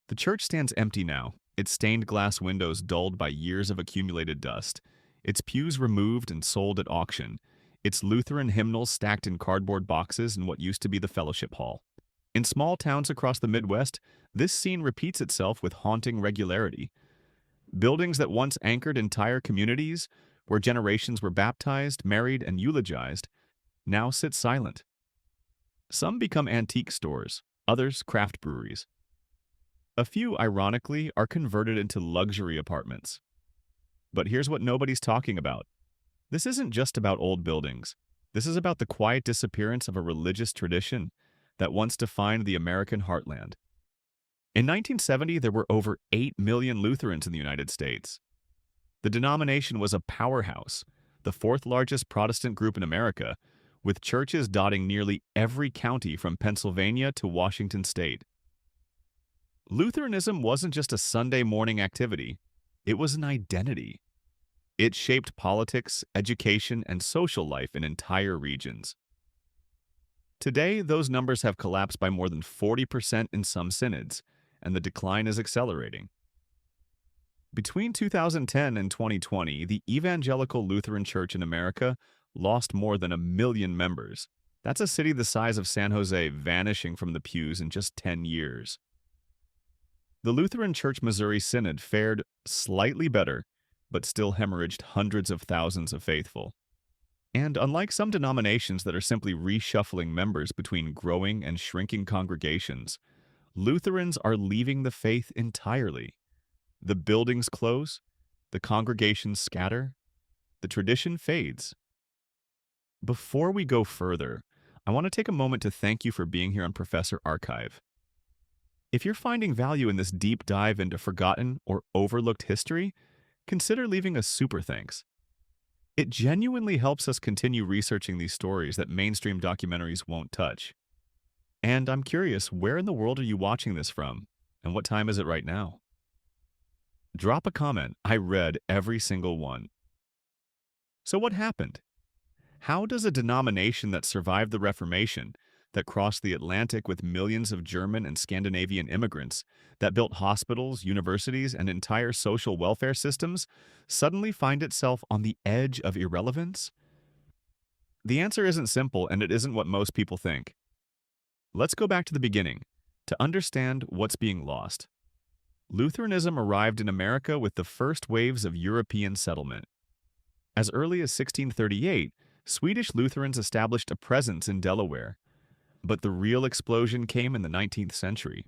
The church stands empty now, its stained glass windows dulled by years of accumulated dust, its pews removed and sold at auction, its Lutheran hymnals stacked in cardboard boxes in what used to be the fellowship hall. In small towns across the Midwest, this scene repeats itself with haunting regularity. Buildings that once anchored entire communities, where generations were baptized, married, and eulogized, now sit silent. Some become antique stores, others craft breweries. A few, ironically, are converted into luxury apartments. But here's what nobody's talking about. This isn't just about old buildings. This is about the quiet disappearance of a religious tradition that once defined the American heartland. In 1970, there were over 8 million Lutherans in the United States. The denomination was a powerhouse, the fourth largest Protestant group in America, with churches dotting nearly every county from Pennsylvania to Washington state. Lutheranism wasn't just a Sunday morning activity, it was an identity. It shaped politics, education, and social life in entire regions. Today, those numbers have collapsed by more than 40% in some synods, and the decline is accelerating. Between 2010 and 2020, the Evangelical Lutheran Church in America lost more than 1 million members. That's a city the size of San Jose vanishing from the pews in just 10 years. The Lutheran Church Missouri Synod fared slightly better, but still hemorrhaged hundreds of thousands of faithful. And unlike some denominations that are simply reshuffling members between growing and shrinking congregations, Lutherans are leaving the faith entirely. The buildings close, the congregations scatter, the tradition fades. Before we go further, I want to take a moment to thank you for being here on Professor Archive. If you're finding value in this deep dive into forgotten or overlooked history, consider leaving a super thanks. It genuinely helps us continue researching these stories that mainstream documentaries won't touch. And I'm curious, where in the world are you watching this from? And what time is it right now? Drop a comment. I read every single one. So what happened? How does a denomination that survived the Reformation, that crossed the Atlantic with millions of German and Scandinavian immigrants, that built hospitals, universities, and entire social welfare systems, suddenly find itself on the edge of irrelevance? The answer isn't simple, and it isn't what most people think. Let's go back to the beginning, to understand what's being lost. Lutheranism arrived in America with the first waves of European settlement. As early as 1638, Swedish Lutherans established a presence in Delaware, but the real explosion came in the 19th century.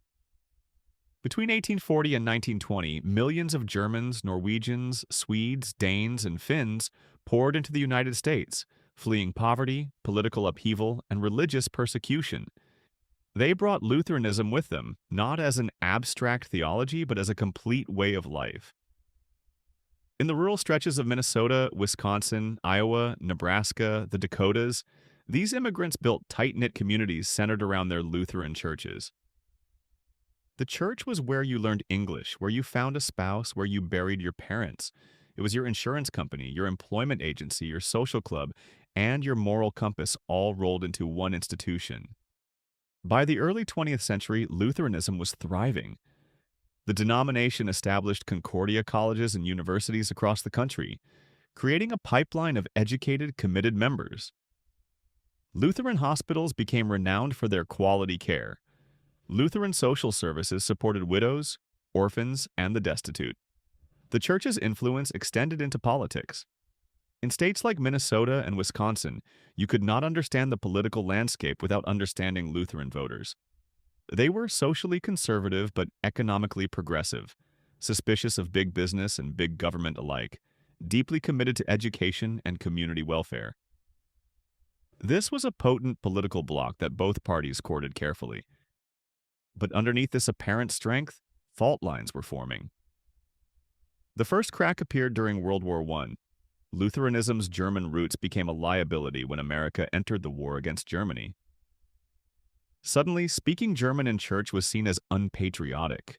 Between 1840 and 1920, millions of Germans, Norwegians, Swedes, Danes, and Finns poured into the United States, fleeing poverty, political upheaval, and religious persecution. They brought Lutheranism with them, not as an abstract theology, but as a complete way of life. In the rural stretches of Minnesota, Wisconsin, Iowa, Nebraska, the Dakotas, these immigrants built tight-knit communities centered around their Lutheran churches. The church was where you learned English, where you found a spouse, where you buried your parents. It was your insurance company, your employment agency, your social club, and your moral compass all rolled into one institution. By the early 20th century, Lutheranism was thriving. The denomination established Concordia colleges and universities across the country, creating a pipeline of educated, committed members. Lutheran hospitals became renowned for their quality care. Lutheran social services supported widows, orphans, and the destitute. The church's influence extended into politics. In states like Minnesota and Wisconsin, you could not understand the political landscape without understanding Lutheran voters. They were socially conservative but economically progressive, suspicious of big business and big government alike, deeply committed to education and community welfare. This was a potent political bloc that both parties courted carefully. But underneath this apparent strength, fault lines were forming. The first crack appeared during World War I. Lutheranism's German roots became a liability when America entered the war against Germany. Suddenly, speaking German in church was seen as unpatriotic.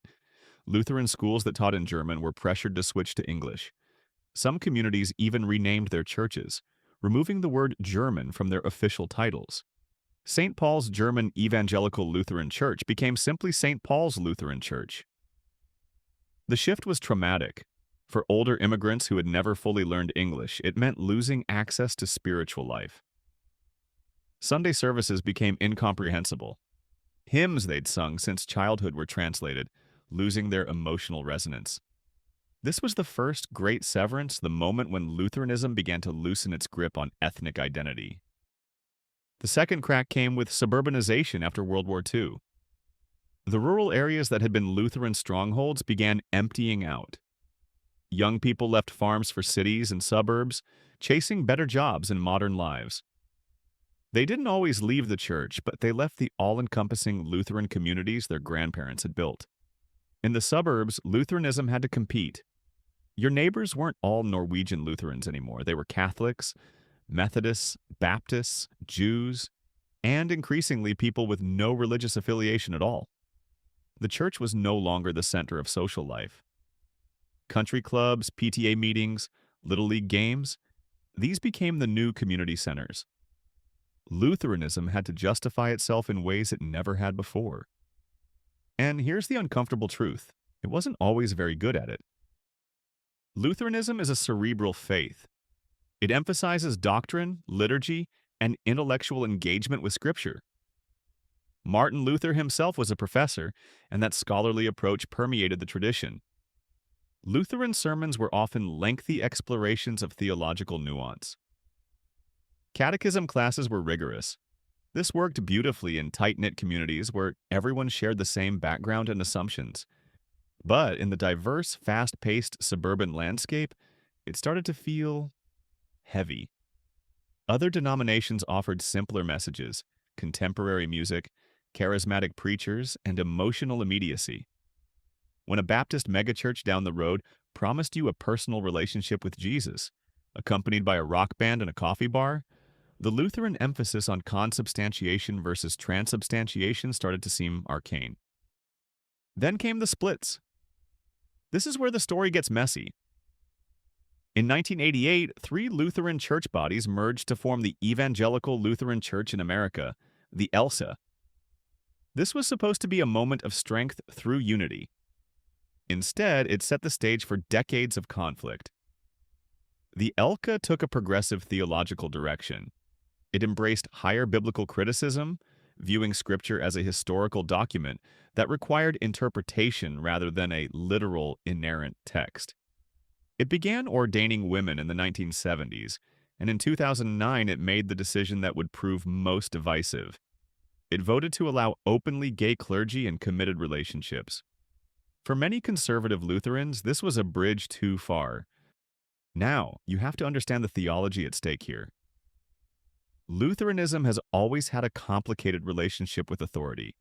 Lutheran schools that taught in German were pressured to switch to English. Some communities even renamed their churches, removing the word German from their official titles. St. Paul's German Evangelical Lutheran Church became simply St. Paul's Lutheran Church. The shift was traumatic. For older immigrants who had never fully learned English, it meant losing access to spiritual life. Sunday services became incomprehensible. Hymns they'd sung since childhood were translated, losing their emotional resonance. This was the first great severance, the moment when Lutheranism began to loosen its grip on ethnic identity. The second crack came with suburbanization after World War II. The rural areas that had been Lutheran strongholds began emptying out. Young people left farms for cities and suburbs, chasing better jobs and modern lives. They didn't always leave the church, but they left the all-encompassing Lutheran communities their grandparents had built. In the suburbs, Lutheranism had to compete. Your neighbors weren't all Norwegian Lutherans anymore. They were Catholics, Methodists, Baptists, Jews, and increasingly people with no religious affiliation at all. The church was no longer the center of social life. Country clubs, PTA meetings, Little League games, these became the new community centers. Lutheranism had to justify itself in ways it never had before. And here's the uncomfortable truth. It wasn't always very good at it. Lutheranism is a cerebral faith. It emphasizes doctrine, liturgy, and intellectual engagement with Scripture. Martin Luther himself was a professor, and that scholarly approach permeated the tradition. Lutheran sermons were often lengthy explorations of theological nuance. Catechism classes were rigorous. This worked beautifully in tight-knit communities where everyone shared the same background and assumptions. But in the diverse, fast-paced suburban landscape, it started to feel heavy. Other denominations offered simpler messages, contemporary music, charismatic preachers, and emotional immediacy. When a Baptist megachurch down the road promised you a personal relationship with Jesus, accompanied by a rock band and a coffee bar, the Lutheran emphasis on consubstantiation versus transubstantiation started to seem arcane. Then came the splits. This is where the story gets messy. In 1988, 3 Lutheran church bodies merged to form the Evangelical Lutheran Church in America, the ELCA. This was supposed to be a moment of strength through unity. Instead, it set the stage for decades of conflict. The ELCA took a progressive theological direction. It embraced higher biblical criticism, viewing Scripture as a historical document that required interpretation rather than a literal, inerrant text. It began ordaining women in the 1970s, and in 2009 it made the decision that would prove most divisive. It voted to allow openly gay clergy in committed relationships. For many conservative Lutherans, this was a bridge too far. Now, you have to understand the theology at stake here. Lutheranism has always had a complicated relationship with authority.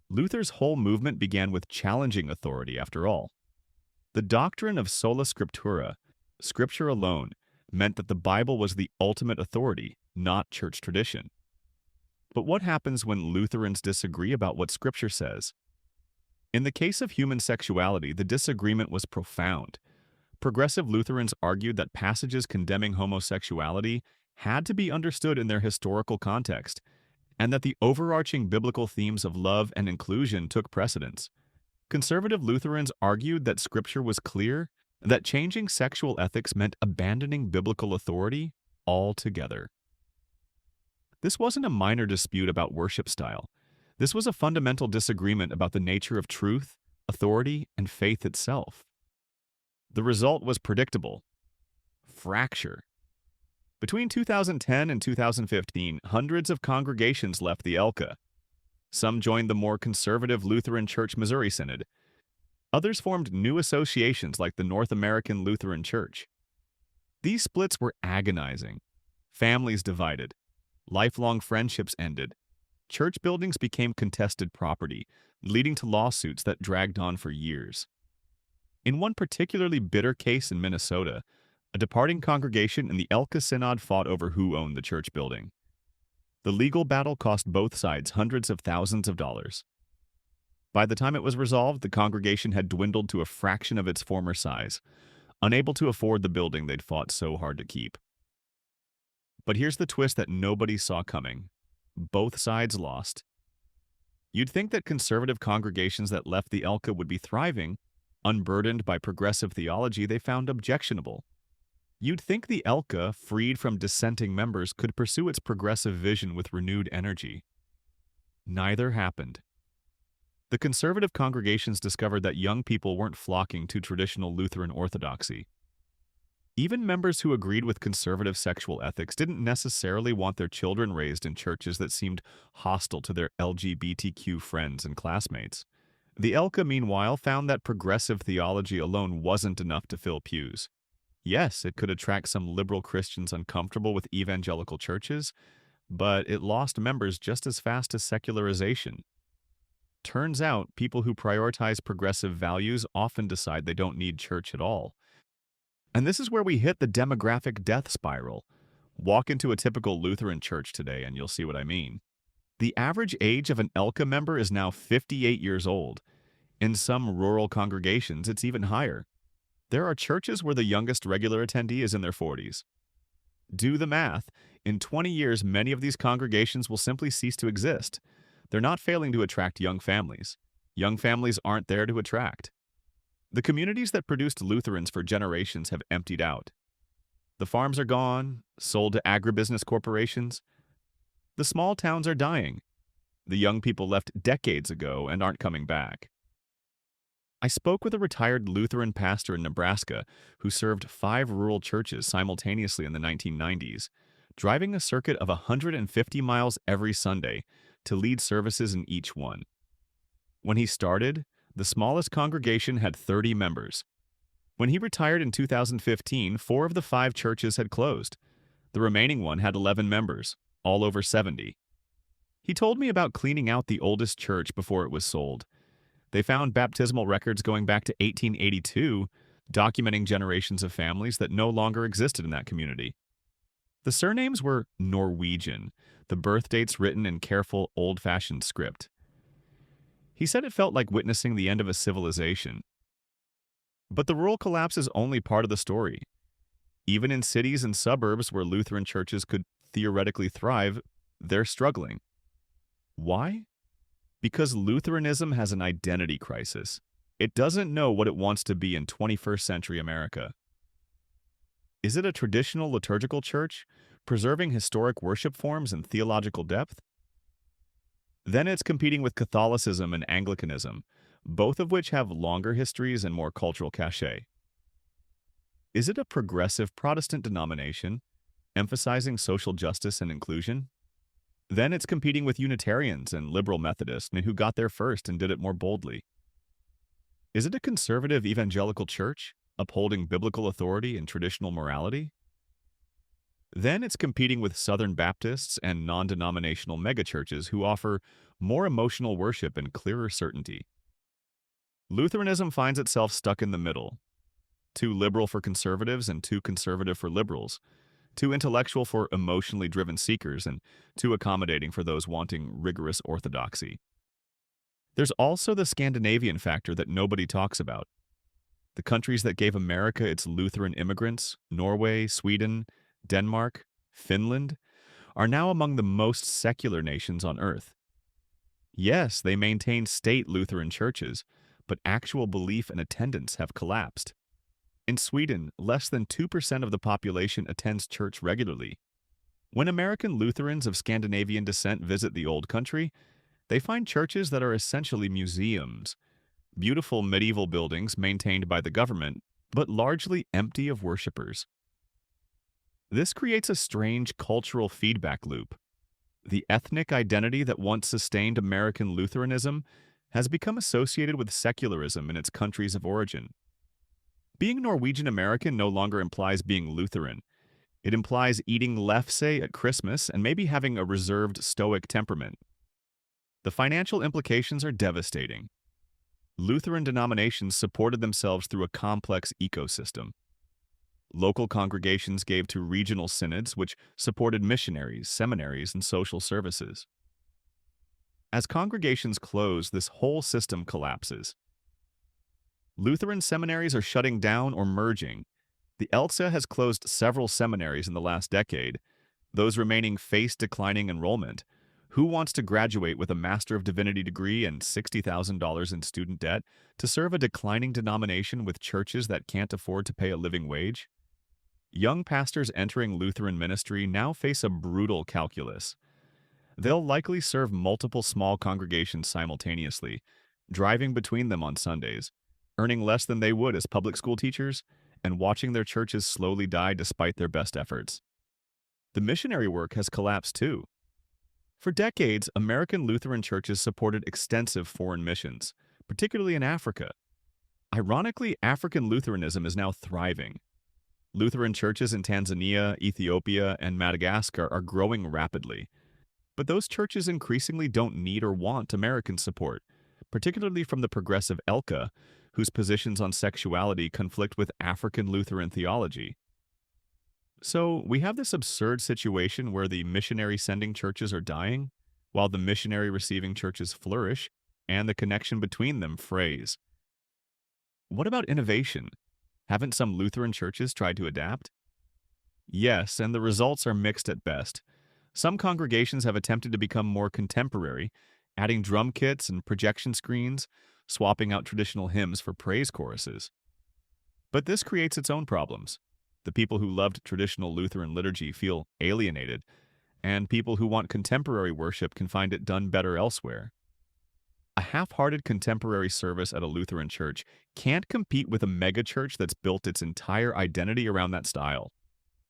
Luther's whole movement began with challenging authority, after all. The doctrine of sola scriptura, Scripture alone, meant that the Bible was the ultimate authority, not church tradition. But what happens when Lutherans disagree about what Scripture says? In the case of human sexuality, the disagreement was profound. Progressive Lutherans argued that passages condemning homosexuality had to be understood in their historical context, and that the overarching biblical themes of love and inclusion took precedence. Conservative Lutherans argued that Scripture was clear, that changing sexual ethics meant abandoning biblical authority altogether. This wasn't a minor dispute about worship style. This was a fundamental disagreement about the nature of truth, authority, and faith itself. The result was predictable: fracture. Between 2010 and 2015, hundreds of congregations left the ELCA. Some joined the more conservative Lutheran Church Missouri Synod. Others formed new associations like the North American Lutheran Church. These splits were agonizing. Families divided. Lifelong friendships ended. Church buildings became contested property, leading to lawsuits that dragged on for years. In one particularly bitter case in Minnesota, a departing congregation in the ELCA Synod fought over who owned the church building. The legal battle cost both sides hundreds of thousands of dollars. By the time it was resolved, the congregation had dwindled to a fraction of its former size, unable to afford the building they'd fought so hard to keep. But here's the twist that nobody saw coming. Both sides lost. You'd think that conservative congregations that left the ELCA would be thriving, unburdened by progressive theology they found objectionable. You'd think the ELCA, freed from dissenting members, could pursue its progressive vision with renewed energy. Neither happened. The conservative congregations discovered that young people weren't flocking to traditional Lutheran orthodoxy. Even members who agreed with conservative sexual ethics didn't necessarily want their children raised in churches that seemed hostile to their LGBTQ friends and classmates. The ELCA, meanwhile, found that progressive theology alone wasn't enough to fill pews. Yes, it could attract some liberal Christians uncomfortable with evangelical churches, but it lost members just as fast as secularization. Turns out, people who prioritize progressive values often decide they don't need church at all. And this is where we hit the demographic death spiral. Walk into a typical Lutheran church today and you'll see what I mean. The average age of an ELCA member is now 58 years old. In some rural congregations, it's even higher. There are churches where the youngest regular attendee is in their 40s. Do the math. In 20 years, many of these congregations will simply cease to exist. They're not failing to attract young families. Young families aren't there to attract. The communities that produced Lutherans for generations have emptied out. The farms are gone, sold to agribusiness corporations. The small towns are dying. The young people left decades ago and aren't coming back. I spoke with a retired Lutheran pastor in Nebraska who served 5 rural churches simultaneously in the 1990s, driving a circuit of 150 miles every Sunday to lead services in each one. When he started, the smallest congregation had 30 members. When he retired in 2015, 4 of the 5 churches had closed. The remaining one had 11 members, all over 70. He told me about cleaning out the oldest church before it was sold. They found baptismal records going back to 1882, documenting generations of families that no longer existed in that community. The surnames were Norwegian, the birth dates written in careful, old-fashioned script. He said it felt like witnessing the end of a civilization. But the rural collapse is only part of the story. Even in cities and suburbs where Lutheran churches could theoretically thrive, they're struggling. Why? Because Lutheranism has an identity crisis. It doesn't know what it wants to be in 21st century America. Is it a traditional liturgical church, preserving historic worship forms and theological depth? Then it's competing with Catholicism and Anglicanism, both of which have longer histories and more cultural cachet. Is it a progressive Protestant denomination, emphasizing social justice and inclusion? Then it's competing with Unitarians and liberal Methodists who got there first and did it more boldly. Is it a conservative evangelical church, upholding biblical authority and traditional morality? Then it's competing with Southern Baptists and non-denominational megachurches who offer more emotional worship and clearer certainty. Lutheranism finds itself stuck in the middle, too liberal for conservatives and too conservative for liberals, too intellectual for emotionally driven seekers and too accommodating for those wanting rigorous orthodoxy. There's also the Scandinavian factor that nobody talks about. The countries that gave America its Lutheran immigrants, Norway, Sweden, Denmark, Finland, are now among the most secular nations on earth. Yes, they maintain state Lutheran churches, but actual belief and attendance have collapsed. In Sweden, less than 2% of the population attends church regularly. When American Lutherans of Scandinavian descent visit the old country, they find churches that are essentially museums, beautiful medieval buildings maintained by the government, but largely empty of worshipers. This creates a strange cultural feedback loop. The ethnic identity that once sustained American Lutheranism has become associated with secularism in its countries of origin. Being Norwegian American no longer implies being Lutheran. It implies eating lefse at Christmas and maybe having a reserved stoic temperament. The financial implications are devastating. Lutheran denominations supported themselves through a complex ecosystem. Local congregations gave to regional synods, which supported missionaries, seminaries, and social services. As congregations close, this whole system collapses. Lutheran seminaries are shutting down or merging. The ELCA has closed several seminaries in the last decade. Those remaining face declining enrollment. Who wants to graduate with a Master of Divinity degree and $60,000 in student debt to serve a declining denomination with churches that can't afford to pay a living wage? Young pastors entering Lutheran ministry now face a brutal calculus. They'll likely serve multiple small congregations simultaneously, driving between them on Sundays, earning less than they would as public school teachers, and watching their churches slowly die despite their best efforts. The missionary work has collapsed too. For decades, American Lutheran churches supported extensive foreign missions, particularly in Africa. Ironically, African Lutheranism is now thriving. Lutheran churches in Tanzania, Ethiopia, and Madagascar are growing rapidly. But those churches increasingly don't need or want American support, particularly from the progressive ELCA, whose positions on sexuality conflict with African Lutheran theology. So, we have this absurd situation where the missionary-sending churches are dying, while the missionary-receiving churches flourish, and the connection between them frays. What about innovation? Haven't some Lutheran churches tried to adapt? Yes, and the results are mixed at best. Some congregations have attempted to become more contemporary, adding drum kits and projection screens, swapping out traditional hymns for praise choruses. But this creates its own problems. The people who loved traditional Lutheran liturgy feel alienated, and people who want contemporary worship can find it done better elsewhere. A half-hearted contemporary service at a Lutheran church can't compete with a megachurch that's built its entire identity around that style.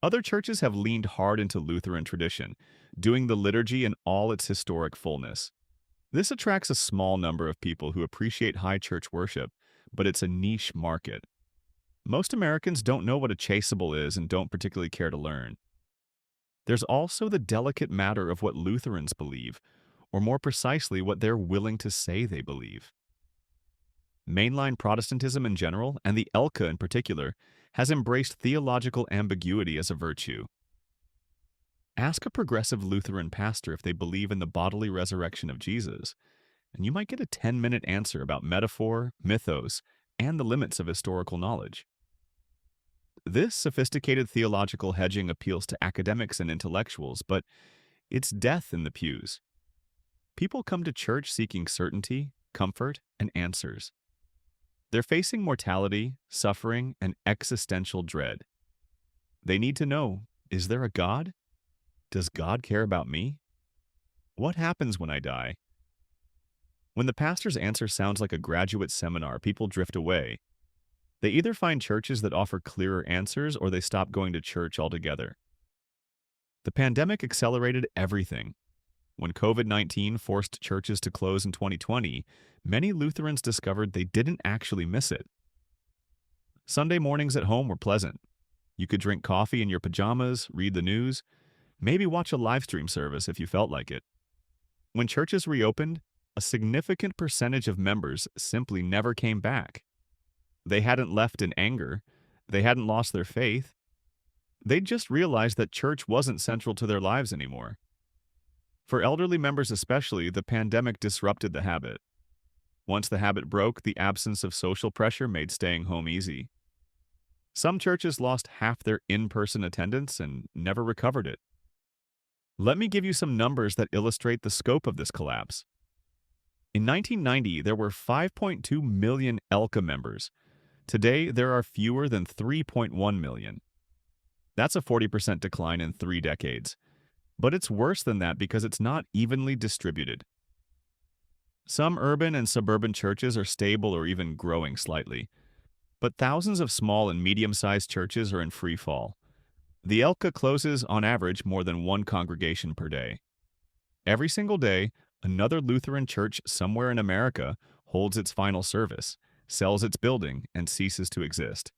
Other churches have leaned hard into Lutheran tradition, doing the liturgy in all its historic fullness. This attracts a small number of people who appreciate high church worship, but it's a niche market. Most Americans don't know what a chaseable is and don't particularly care to learn. There's also the delicate matter of what Lutherans believe, or more precisely, what they're willing to say they believe. Mainline Protestantism in general, and the ELCA in particular, has embraced theological ambiguity as a virtue. Ask a progressive Lutheran pastor if they believe in the bodily resurrection of Jesus, and you might get a 10-minute answer about metaphor, mythos, and the limits of historical knowledge. This sophisticated theological hedging appeals to academics and intellectuals, but it's death in the pews. People come to church seeking certainty, comfort, and answers. They're facing mortality, suffering, and existential dread. They need to know, is there a God? Does God care about me? What happens when I die? When the pastor's answer sounds like a graduate seminar, people drift away. They either find churches that offer clearer answers or they stop going to church altogether. The pandemic accelerated everything. When COVID-19 forced churches to close in 2020, many Lutherans discovered they didn't actually miss it. Sunday mornings at home were pleasant. You could drink coffee in your pajamas, read the news, maybe watch a live stream service if you felt like it. When churches reopened, a significant percentage of members simply never came back. They hadn't left in anger. They hadn't lost their faith. They'd just realized that church wasn't central to their lives anymore. For elderly members especially, the pandemic disrupted the habit. Once the habit broke, the absence of social pressure made staying home easy. Some churches lost half their in-person attendance and never recovered it. Let me give you some numbers that illustrate the scope of this collapse. In 1990, there were 5.2 million ELCA members. Today, there are fewer than 3.1 million. That's a 40% decline in 3 decades. But it's worse than that because it's not evenly distributed. Some urban and suburban churches are stable or even growing slightly, but thousands of small and medium-sized churches are in free fall. The ELCA closes, on average, more than 1 congregation per day. Every single day, another Lutheran church somewhere in America holds its final service, sells its building, and ceases to exist.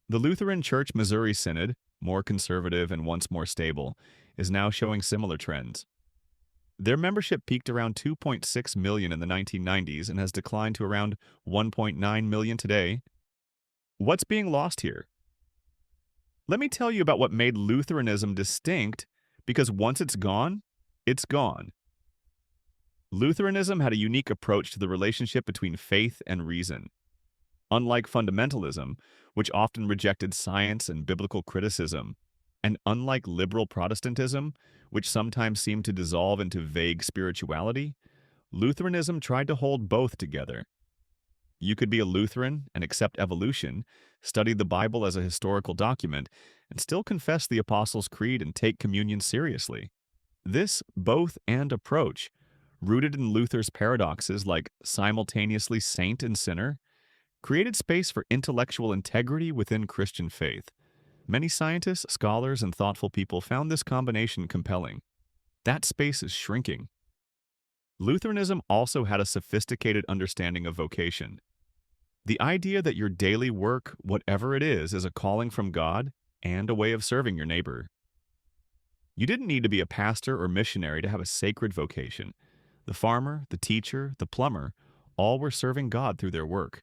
The Lutheran Church Missouri Synod, more conservative and once more stable, is now showing similar trends. Their membership peaked around 2.6 million in the 1990s and has declined to around 1.9 million today. What's being lost here? Let me tell you about what made Lutheranism distinct, because once it's gone, it's gone. Lutheranism had a unique approach to the relationship between faith and reason. Unlike fundamentalism, which often rejected science and biblical criticism, And unlike liberal Protestantism, which sometimes seemed to dissolve into vague spirituality, Lutheranism tried to hold both together. You could be a Lutheran and accept evolution, study the Bible as a historical document, and still confess the Apostles' Creed and take communion seriously. This both and approach, rooted in Luther's paradoxes like simultaneously saint and sinner, created space for intellectual integrity within Christian faith. Many scientists, scholars, and thoughtful people found this combination compelling. That space is shrinking. Lutheranism also had a sophisticated understanding of vocation. The idea that your daily work, whatever it is a calling from God and a way of serving your neighbor. You didn't need to be a pastor or missionary to have a sacred vocation. The farmer, the teacher, the plumber, all were serving God through their work.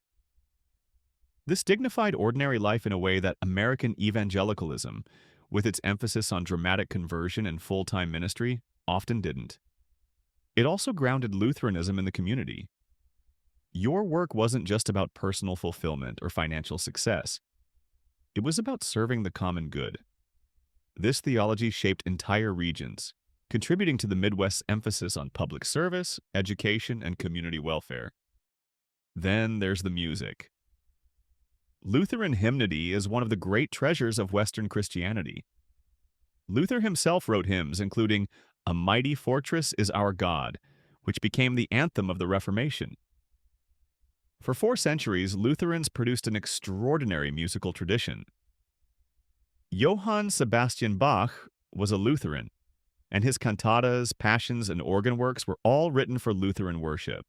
This dignified ordinary life in a way that American evangelicalism, with its emphasis on dramatic conversion and full-time ministry, often didn't. It also grounded Lutheranism in the community. Your work wasn't just about personal fulfillment or financial success. It was about serving the common good. This theology shaped entire regions, contributing to the Midwest's emphasis on public service, education, and community welfare. Then there's the music. Lutheran hymnody is one of the great treasures of Western Christianity. Luther himself wrote hymns including "A Mighty Fortress is Our God," which became the anthem of the Reformation. For 4 centuries, Lutherans produced an extraordinary musical tradition. Johann Sebastian Bach was a Lutheran, and his cantatas, passions, and organ works were all written for Lutheran worship.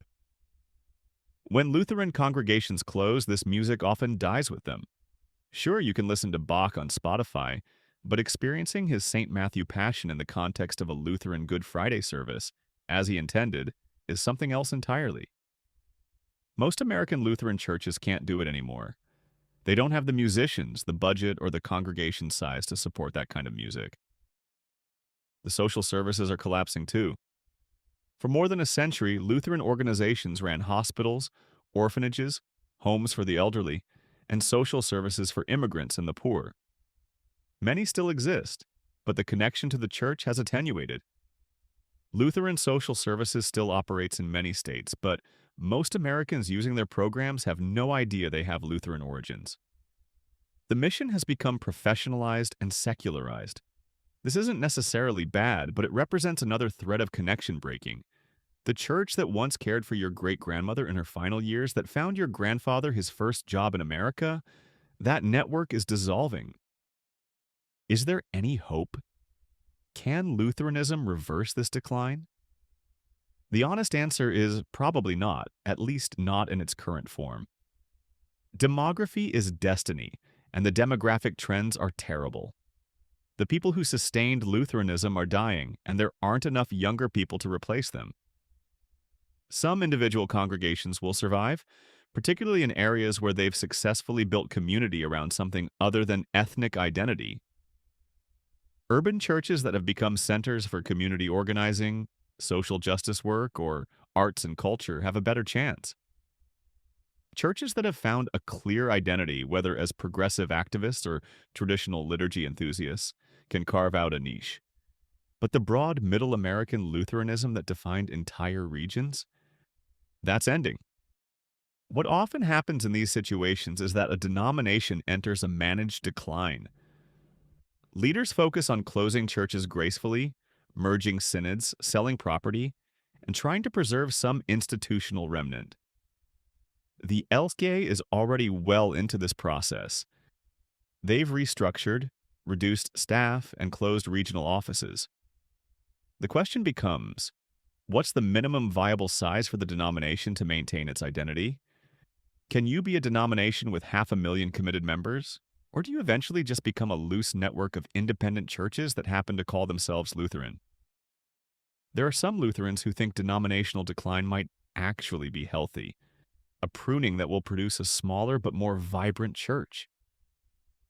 When Lutheran congregations close, this music often dies with them. Sure, you can listen to Bach on Spotify, but experiencing his St. Matthew Passion in the context of a Lutheran Good Friday service, as he intended, is something else entirely. Most American Lutheran churches can't do it anymore. They don't have the musicians, the budget, or the congregation size to support that kind of music. The social services are collapsing too. For more than a century, Lutheran organizations ran hospitals, orphanages, homes for the elderly, and social services for immigrants and the poor. Many still exist, but the connection to the church has attenuated. Lutheran social services still operates in many states, but most Americans using their programs have no idea they have Lutheran origins. The mission has become professionalized and secularized. This isn't necessarily bad, but it represents another thread of connection breaking. The church that once cared for your great-grandmother in her final years, that found your grandfather his first job in America, that network is dissolving. Is there any hope? Can Lutheranism reverse this decline? The honest answer is probably not, at least not in its current form. Demography is destiny, and the demographic trends are terrible. The people who sustained Lutheranism are dying, and there aren't enough younger people to replace them. Some individual congregations will survive, particularly in areas where they've successfully built community around something other than ethnic identity. Urban churches that have become centers for community organizing, social justice work, or arts and culture have a better chance. Churches that have found a clear identity, whether as progressive activists or traditional liturgy enthusiasts, can carve out a niche. But the broad Middle American Lutheranism that defined entire regions? That's ending. What often happens in these situations is that a denomination enters a managed decline. Leaders focus on closing churches gracefully, merging synods, selling property, and trying to preserve some institutional remnant. The ELCA is already well into this process. They've restructured, reduced staff, and closed regional offices. The question becomes, what's the minimum viable size for the denomination to maintain its identity? Can you be a denomination with 500,000 committed members? Or do you eventually just become a loose network of independent churches that happen to call themselves Lutheran? There are some Lutherans who think denominational decline might actually be healthy, a pruning that will produce a smaller but more vibrant church.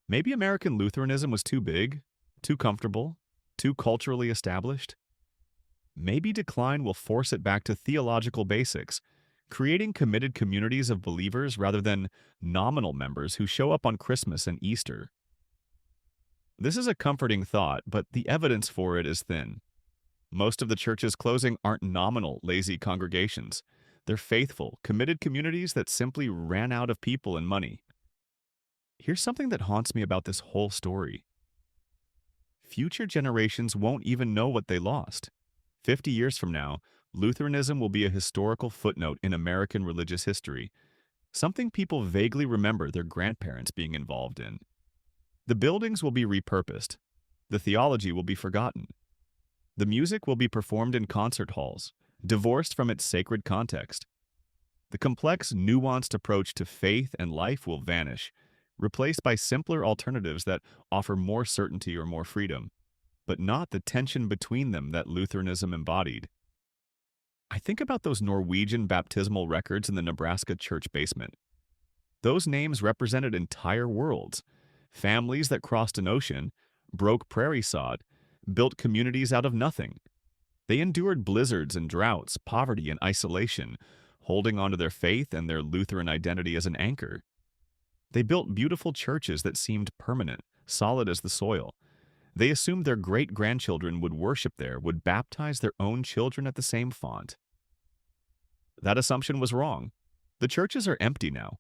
Maybe American Lutheranism was too big, too comfortable, too culturally established. Maybe decline will force it back to theological basics, creating committed communities of believers rather than nominal members who show up on Christmas and Easter. This is a comforting thought, but the evidence for it is thin. Most of the churches closing aren't nominal, lazy congregations. They're faithful, committed communities that simply ran out of people and money. Here's something that haunts me about this whole story. Future generations won't even know what they lost. 50 years from now, Lutheranism will be a historical footnote in American religious history, something people vaguely remember their grandparents being involved in. The buildings will be repurposed. The theology will be forgotten. The music will be performed in concert halls, divorced from its sacred context. The complex, nuanced approach to faith and life will vanish, replaced by simpler alternatives that offer more certainty or more freedom, but not the tension between them that Lutheranism embodied. I think about those Norwegian baptismal records in the Nebraska church basement. Those names represented entire worlds, families that crossed an ocean, broke prairie sod, built communities out of nothing. They endured blizzards and droughts, poverty and isolation, holding onto their faith and their Lutheran identity as an anchor. They built beautiful churches that seemed permanent, solid as the soil. They assumed their great-grandchildren would worship there, would baptize their own children at the same font. That assumption was wrong. The churches are empty now.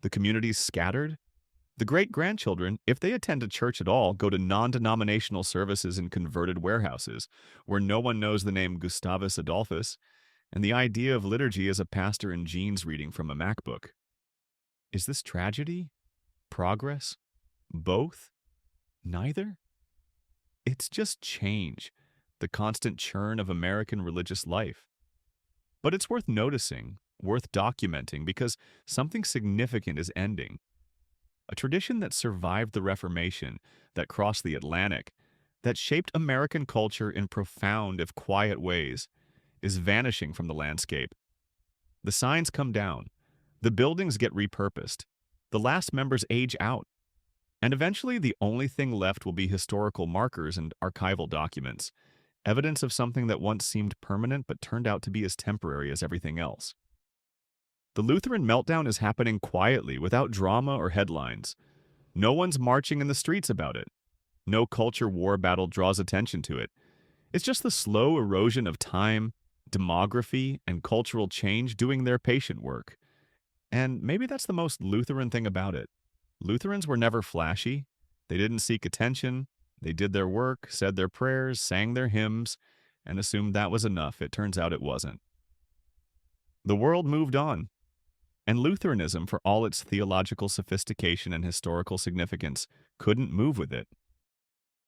The communities scattered. The great-grandchildren, if they attend a church at all, go to non-denominational services in converted warehouses, where no one knows the name Gustavus Adolphus, and the idea of liturgy is a pastor in jeans reading from a MacBook. Is this tragedy? Progress? Both? Neither? It's just change, the constant churn of American religious life. But it's worth noticing, worth documenting, because something significant is ending. A tradition that survived the Reformation, that crossed the Atlantic, that shaped American culture in profound, if quiet ways, is vanishing from the landscape. The signs come down. The buildings get repurposed. The last members age out. And eventually, the only thing left will be historical markers and archival documents, evidence of something that once seemed permanent but turned out to be as temporary as everything else. The Lutheran Meltdown is happening quietly, without drama or headlines. No one's marching in the streets about it. No culture war battle draws attention to it. It's just the slow erosion of time, demography, and cultural change doing their patient work. And maybe that's the most Lutheran thing about it. Lutherans were never flashy. They didn't seek attention. They did their work, said their prayers, sang their hymns, and assumed that was enough. It turns out it wasn't. The world moved on. And Lutheranism, for all its theological sophistication and historical significance, couldn't move with it.